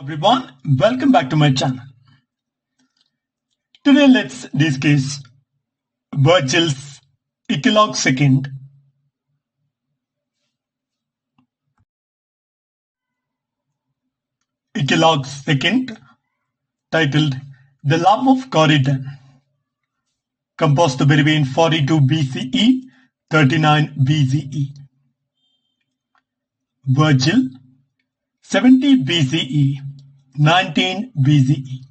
Everyone, welcome back to my channel. Today let's discuss Virgil's Eclogue second. Eclogue second, titled The Love of Corydon, composed between 42 BCE, 39 BCE. Virgil, 70 BCE, 19 BCE.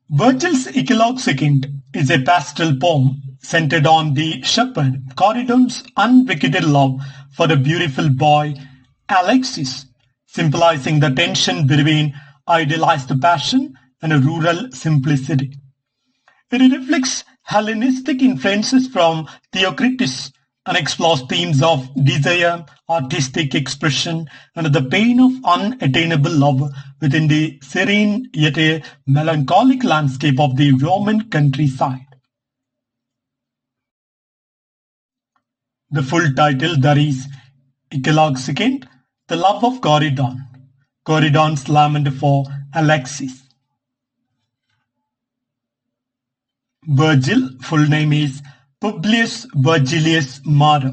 Virgil's Eclogue second is a pastoral poem centered on the shepherd Corydon's unrequited love for a beautiful boy, Alexis, symbolizing the tension between idealized passion and a rural simplicity. It reflects Hellenistic influences from Theocritus and explores themes of desire, artistic expression, and the pain of unattainable love within the serene yet a melancholic landscape of the Roman countryside. The full title there is Eclogue second, The Love of Corydon, Corydon's lament for Alexis. Virgil, full name is Publius Virgilius Maro.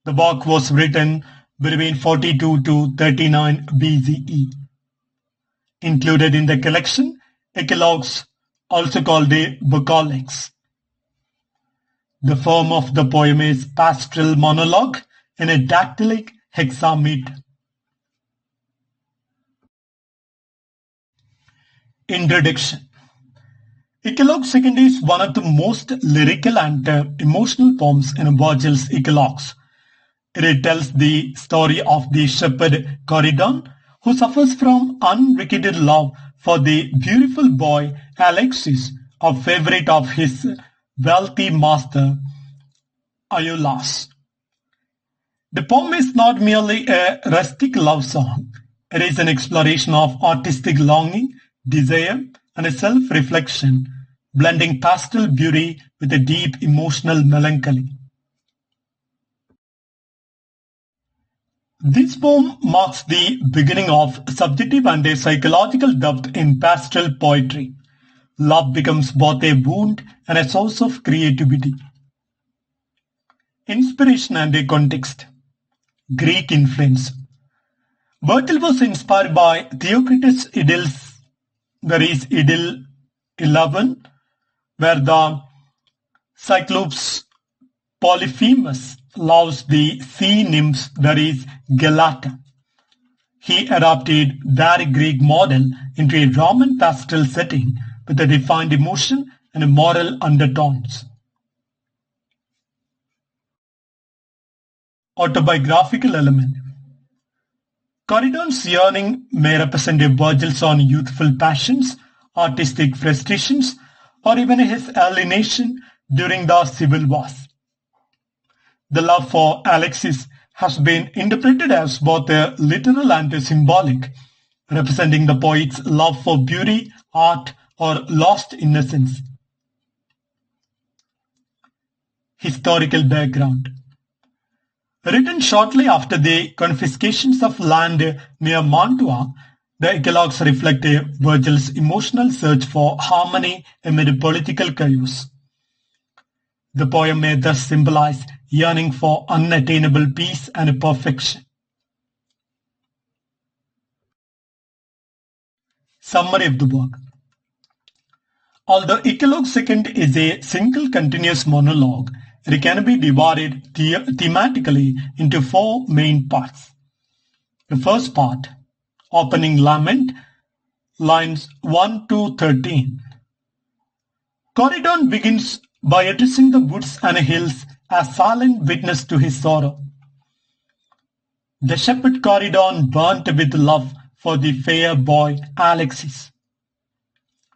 The work was written between 42 to 39 BCE. Included in the collection, Eclogues, also called the Bucolics. The form of the poem is pastoral monologue in a dactylic hexameter. Introduction. Eclogue second is one of the most lyrical and emotional poems in Virgil's Eclogues. It tells the story of the shepherd Corydon, who suffers from unrequited love for the beautiful boy Alexis, a favorite of his wealthy master Iolaus. The poem is not merely a rustic love song. It is an exploration of artistic longing, desire, and a self-reflection, blending pastoral beauty with a deep emotional melancholy. This poem marks the beginning of subjective and a psychological depth in pastoral poetry. Love becomes both a wound and a source of creativity. Inspiration and a context. Greek influence. Virgil was inspired by Theocritus' idylls, there is Idyll 11, where the Cyclops Polyphemus loves the sea nymphs, there is Galata. He adapted that Greek model into a Roman pastoral setting with a defined emotion and moral undertones. Autobiographical element. Corydon's yearning may represent a Virgil's own youthful passions, artistic frustrations, or even his alienation during the civil wars. The love for Alexis has been interpreted as both a literal and a symbolic, representing the poet's love for beauty, art, or lost innocence. Historical background. Written shortly after the confiscations of land near Mantua, the Eclogues reflect Virgil's emotional search for harmony amid political chaos. The poem may thus symbolize yearning for unattainable peace and perfection. Summary of the work. Although Eclogue second is a single continuous monologue, it can be divided thematically into four main parts. The first part, opening lament, lines 1 to 13. Corydon begins by addressing the woods and hills as silent witness to his sorrow. The shepherd Corydon burnt with love for the fair boy Alexis.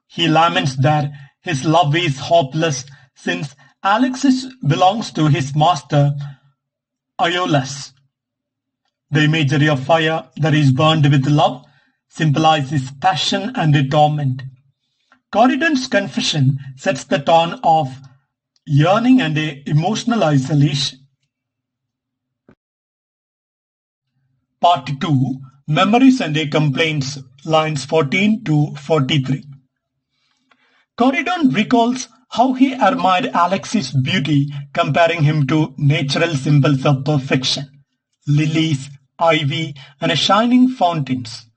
He laments that his love is hopeless since Alexis belongs to his master Iolaus. The imagery of fire that is burned with love symbolizes passion and torment. Corydon's confession sets the tone of yearning and emotional isolation. Part 2, Memories and Complaints, lines 14 to 43. Corydon recalls how he admired Alex's beauty, comparing him to natural symbols of perfection, lilies, ivy, and shining fountains.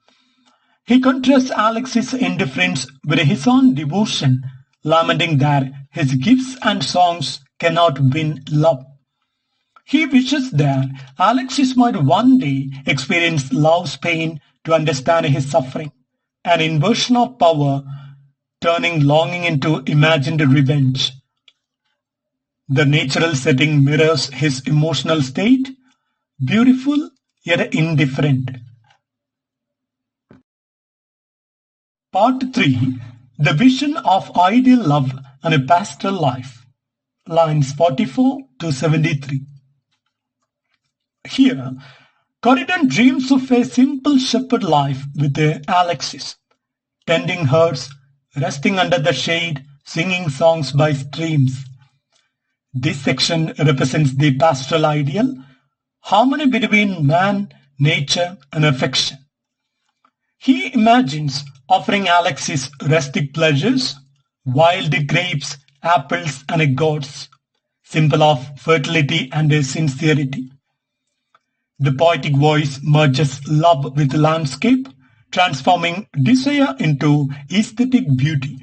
He contrasts Alex's indifference with his own devotion, lamenting that his gifts and songs cannot win love. He wishes that Alexis might one day experience love's pain to understand his suffering, an inversion of power, turning longing into imagined revenge. The natural setting mirrors his emotional state, beautiful yet indifferent. Part 3, The Vision of Ideal Love and a Pastoral Life, lines 44 to 73. Here, Corydon dreams of a simple shepherd life with Alexis, tending herds, resting under the shade, singing songs by streams. This section represents the pastoral ideal, harmony between man, nature, and affection. He imagines offering Alexis rustic pleasures, wild grapes, apples, and goats, symbol of fertility and sincerity. The poetic voice merges love with landscape, transforming desire into aesthetic beauty.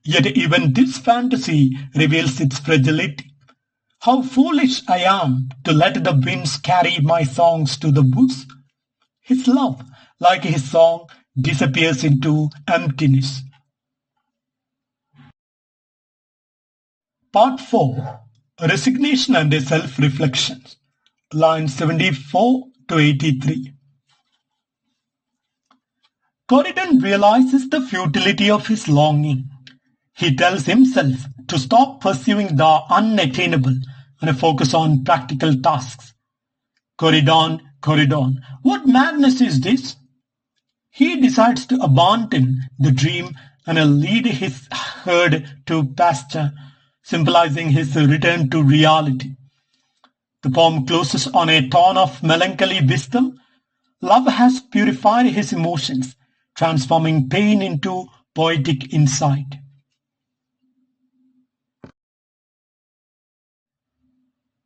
Yet even this fantasy reveals its fragility. How foolish I am to let the winds carry my songs to the woods. His love, like his song, disappears into emptiness. Part 4, Resignation and Self-Reflections, lines 74 to 83. Corydon realizes the futility of his longing. He tells himself to stop pursuing the unattainable and focus on practical tasks. Corydon, Corydon, what madness is this? He decides to abandon the dream and lead his herd to pasture, symbolizing his return to reality. The poem closes on a tone of melancholy wisdom. Love has purified his emotions, transforming pain into poetic insight.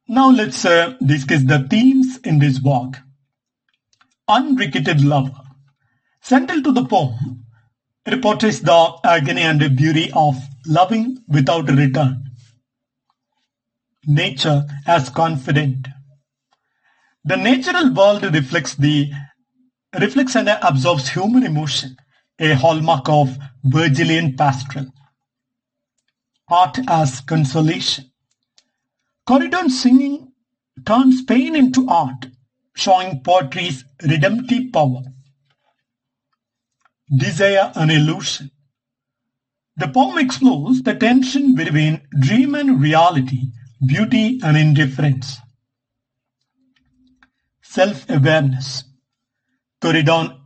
Now let's discuss the themes in this work. Unrequited love. Central to the poem, it portrays the agony and beauty of loving without return. Nature as confident. The natural world reflects and absorbs human emotion, a hallmark of Virgilian pastoral. Art as consolation. Corydon's singing turns pain into art, showing poetry's redemptive power. Desire and illusion. The poem explores the tension between dream and reality, beauty and indifference. Self-awareness. Corydon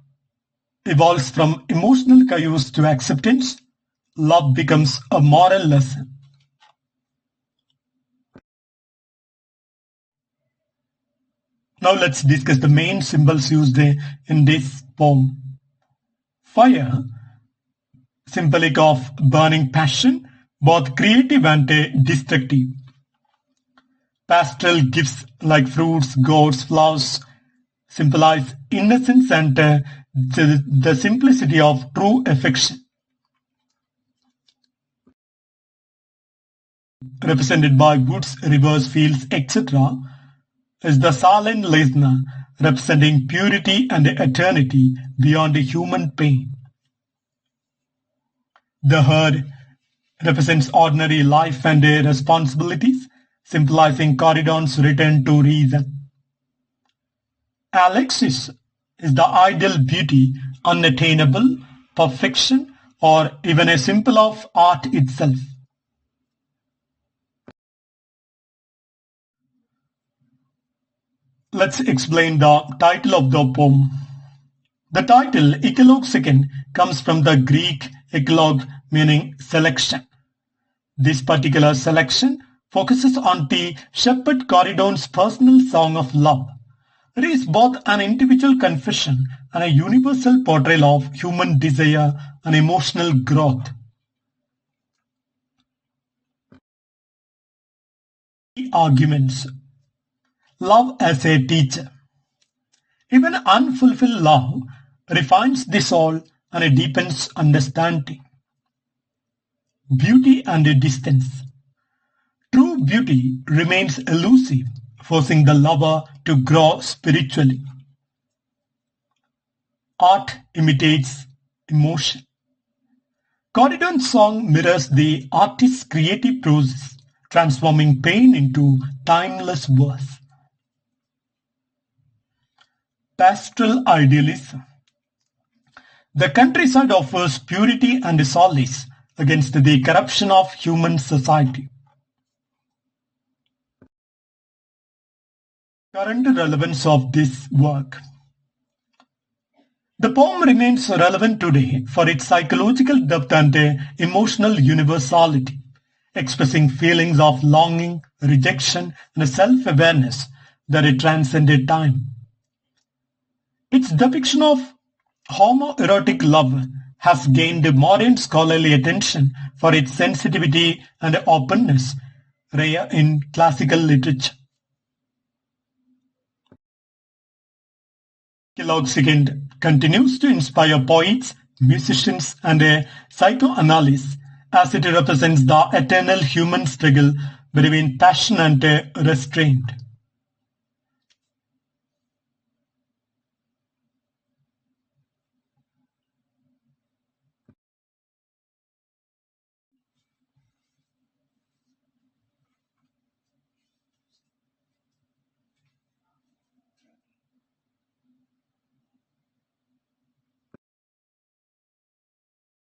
evolves from emotional chaos to acceptance. Love becomes a moral lesson. Now let's discuss the main symbols used in this poem. Fire, symbolic of burning passion, both creative and destructive. Pastoral gifts like fruits, goats, flowers symbolize innocence and the simplicity of true affection. Represented by woods, rivers, fields, etc., is the silent listener, representing purity and eternity beyond human pain. The herd represents ordinary life and responsibilities, symbolizing Corydon's return to reason. Alexis is the ideal beauty, unattainable, perfection, or even a symbol of art itself. Let's explain the title of the poem. The title, Eclogue II, comes from the Greek eclogue, meaning selection. This particular selection focuses on the shepherd Corydon's personal song of love. It is both an individual confession and a universal portrayal of human desire and emotional growth. Arguments. Love as a teacher. Even unfulfilled love refines the soul and it deepens understanding. Beauty and distance. True beauty remains elusive, forcing the lover to grow spiritually. Art imitates emotion. Corydon's song mirrors the artist's creative process, transforming pain into timeless verse. Pastoral idealism. The countryside offers purity and solace against the corruption of human society. Current relevance of this work. The poem remains relevant today for its psychological depth and emotional universality, expressing feelings of longing, rejection, and self-awareness that transcended time. Its depiction of homoerotic love has gained modern scholarly attention for its sensitivity and openness, rare in classical literature. Eclogue II continues to inspire poets, musicians, and psychoanalysts as it represents the eternal human struggle between passion and restraint.